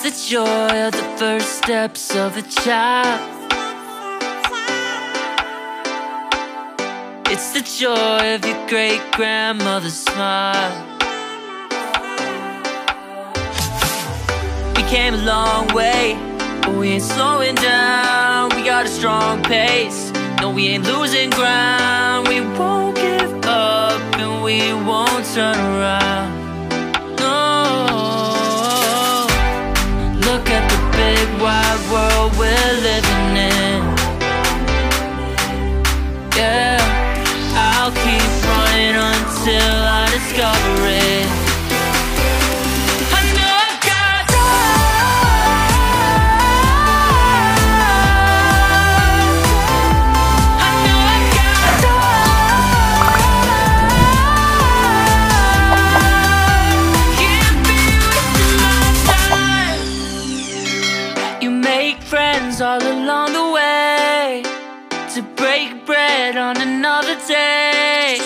the joy of the first steps of a child. It's the joy of your great-grandmother's smile. We came a long way, but we ain't slowing down. We got a strong pace, no, we ain't losing ground. We won't give up and we won't turn around. No, look at the big wide world we're living in. Yeah, I'll keep running until I discover it. I know I've got I know I've got can't be wasting my time. You make friends all along the way, to break bread on another day.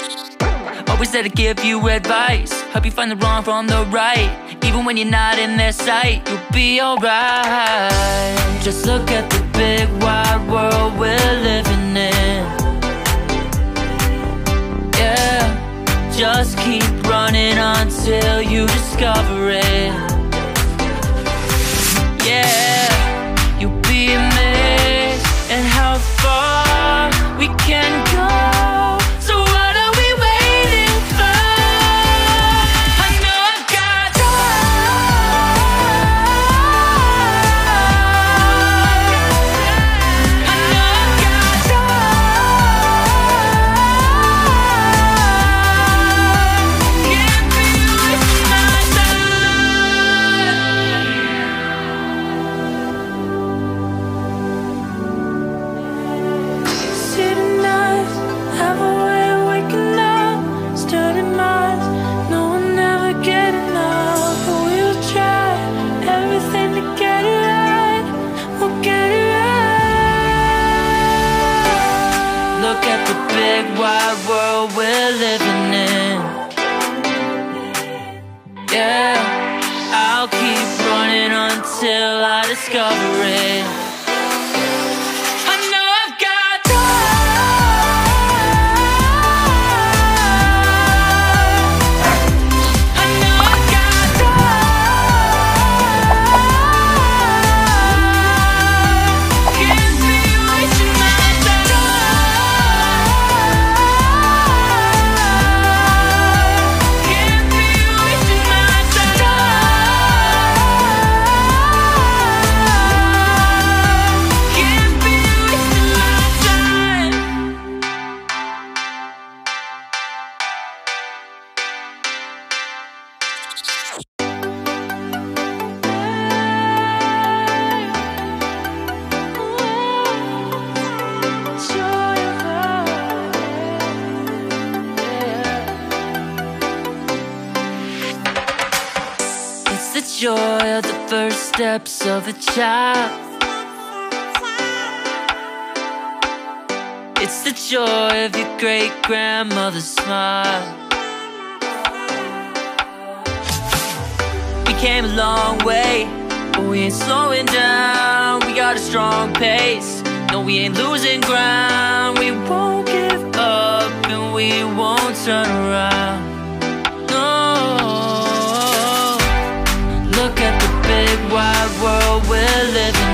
Always there to give you advice, help you find the wrong from the right. Even when you're not in their sight, you'll be alright. Just look at the big wide world we're living in. Yeah, just keep running until you discover it. Yeah, you'll be amazed at how far we can go. So what are we waiting for? I know I've got I know I've got can't be wasting my time. City nights have a way of waking up, starting minds, no one ever get enough. But we'll try everything to get it right, we'll get it right. Look at the big wide world we're living in. Yeah, I'll keep running until I discover it. I know I've got I know I've got can't be wasting my time. Can't be wasting my time. Can't be wasting my time. It's the joy of the first steps of a child. It's the joy of your great-grandmother's smile. We came a long way, but we ain't slowing down. We got a strong pace, no, we ain't losing ground. We won't give up and we won't turn around. No, look at the big wide world we're living